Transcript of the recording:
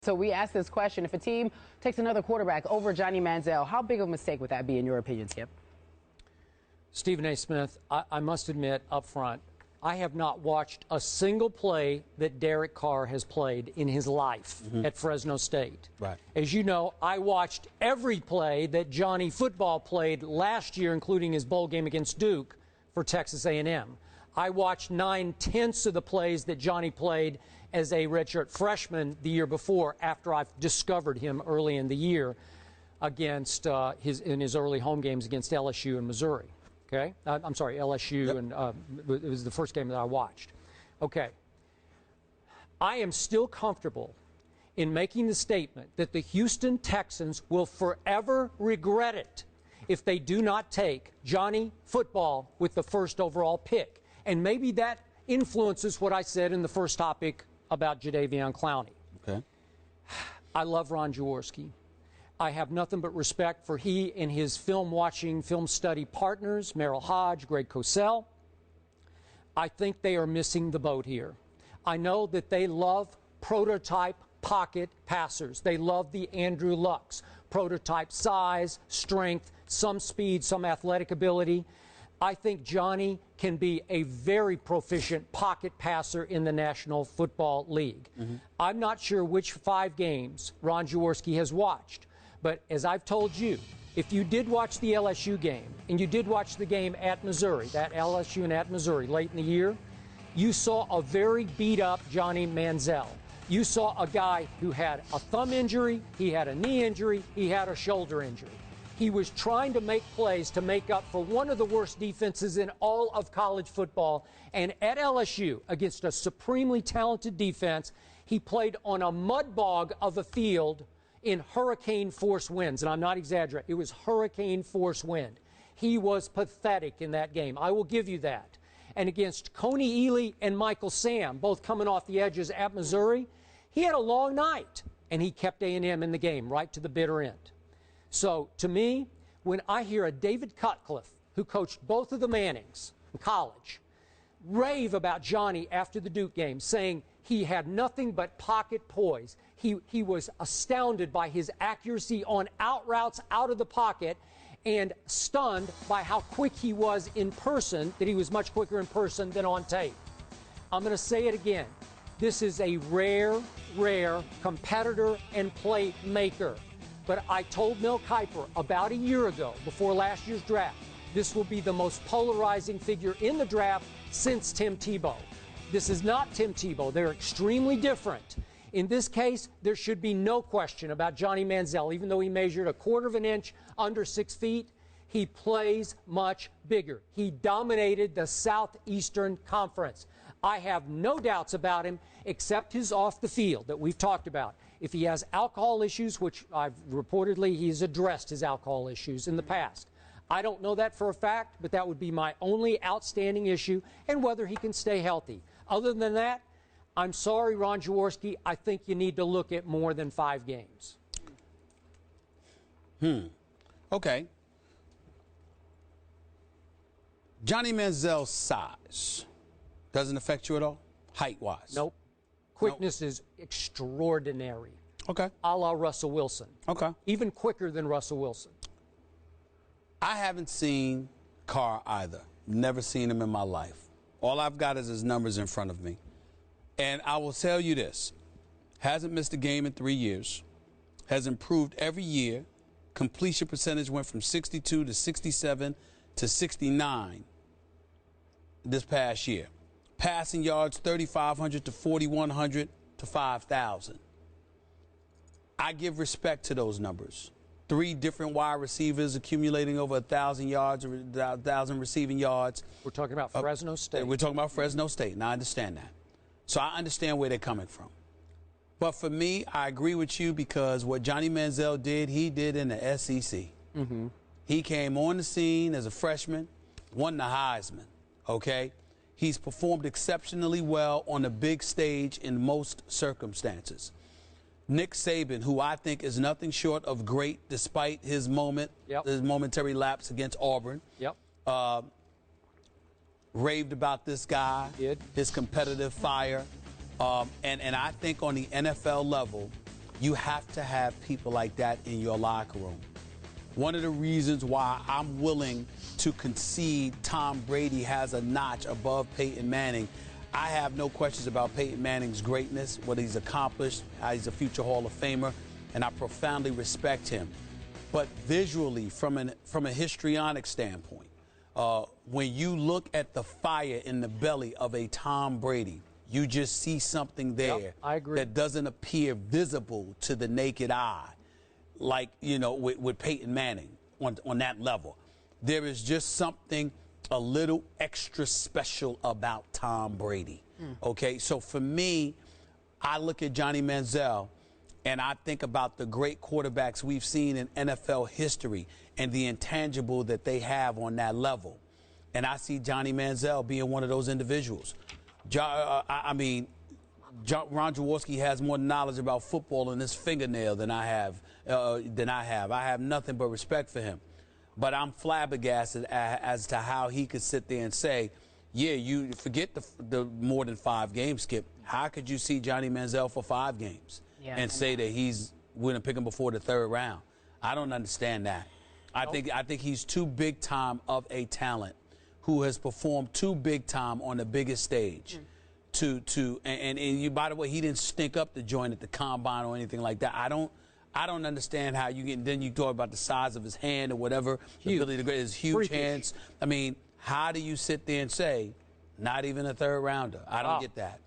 So we asked this question: if a team takes another quarterback over Johnny Manziel, how big of a mistake would that be, in your opinion, Skip? Stephen A. Smith, I must admit up front, I have not watched a single play that Derek Carr has played in his life at Fresno State. Right. As you know, I watched every play that Johnny Football played last year, including his bowl game against Duke for Texas A&M. I watched 9/10 of the plays that Johnny played as a redshirt freshman the year before, after I've discovered him early in the year against in his early home games against LSU and Missouri. Okay, I'm sorry, LSU, and it was the first game that I watched. Okay, I am still comfortable in making the statement that the Houston Texans will forever regret it if they do not take Johnny Football with the first overall pick. And maybe that influences what I said in the first topic about Jadeveon Clowney. Okay. I love Ron Jaworski. I have nothing but respect for he and his film-watching, film-study partners, Merrill Hodge, Greg Cosell. I think they are missing the boat here. I know that they love prototype pocket passers. They love the Andrew Lucks, prototype size, strength, some speed, some athletic ability. I think Johnny can be a very proficient pocket passer in the National Football League. I'm not sure which 5 games Ron Jaworski has watched, but as I've told you, if you did watch the LSU game and you did watch the game at Missouri, that LSU and at Missouri late in the year, you saw a very beat-up Johnny Manziel. You saw a guy who had a thumb injury, he had a knee injury, he had a shoulder injury. He was trying to make plays to make up for one of the worst defenses in all of college football. And at LSU, against a supremely talented defense, he played on a mud bog of a field in hurricane force winds. And I'm not exaggerating. It was hurricane force wind. He was pathetic in that game. I will give you that. And against Coney Ely and Michael Sam, both coming off the edges at Missouri, he had a long night. And he kept A&M in the game right to the bitter end. So, to me, when I hear a David Cutcliffe, who coached both of the Mannings in college, rave about Johnny after the Duke game, saying he had nothing but pocket poise. He was astounded by his accuracy on out routes out of the pocket and stunned by how quick he was in person, that he was much quicker in person than on tape. I'm going to say it again. This is a rare competitor and playmaker. But I told Mel Kiper about a year ago, before last year's draft, this will be the most polarizing figure in the draft since Tim Tebow. This is not Tim Tebow. They're extremely different. In this case, there should be no question about Johnny Manziel. Even though he measured 1/4 inch under 6 feet, he plays much bigger. He dominated the Southeastern Conference. I have no doubts about him, except his off the field that we've talked about. If he has alcohol issues, which I've reportedly he's addressed his alcohol issues in the past. I don't know that for a fact, but that would be my only outstanding issue, and whether he can stay healthy. Other than that, I'm sorry, Ron Jaworski, I think you need to look at more than 5 games. Okay. Johnny Manziel's size doesn't affect you at all, height-wise? Nope. Quickness is extraordinary. Okay. A la Russell Wilson. Okay. Even quicker than Russell Wilson. I haven't seen Carr either. Never seen him in my life. All I've got is his numbers in front of me. And I will tell you this. Hasn't missed a game in 3 years. Has improved every year. Completion percentage went from 62 to 67 to 69 this past year. Passing yards, 3,500 to 4,100 to 5,000. I give respect to those numbers. 3 different wide receivers accumulating over 1,000 yards, 1,000 receiving yards. We're talking about Fresno State. We're talking about Fresno State, and I understand that. So I understand where they're coming from. But for me, I agree with you, because what Johnny Manziel did, he did in the SEC. He came on the scene as a freshman, won the Heisman, okay? He's performed exceptionally well on the big stage in most circumstances. Nick Saban, who I think is nothing short of great despite his his momentary lapse against Auburn, raved about this guy, his competitive fire. And I think on the NFL level, You have to have people like that in your locker room. One of the reasons why I'm willing to concede Tom Brady has a notch above Peyton Manning, I have no questions about Peyton Manning's greatness, what he's accomplished, how he's a future Hall of Famer, and I profoundly respect him. But visually, from a histrionic standpoint, when you look at the fire in the belly of a Tom Brady, you just see something there I agree. that doesn't appear visible to the naked eye, like, you know, with Peyton Manning on that level. There is just something a little extra special about Tom Brady. Okay, so for me, I look at Johnny Manziel and I think about the great quarterbacks we've seen in NFL history and the intangible that they have on that level. And I see Johnny Manziel being one of those individuals. Ron Jaworski has more knowledge about football in his fingernail than I have. I have nothing but respect for him. But I'm flabbergasted as to how he could sit there and say, yeah, you forget the more than 5 games, Skip. How could you see Johnny Manziel for 5 games and say that we're going to pick him before the 3rd round? I don't understand that. I think he's too big time of a talent who has performed too big time on the biggest stage. And you, by the way, he didn't stink up the joint at the combine or anything like that. I don't understand how you get. Then you talk about the size of his hand or whatever. The ability to get his huge Freakish hands. I mean, how do you sit there and say, not even a 3rd rounder? I don't get that.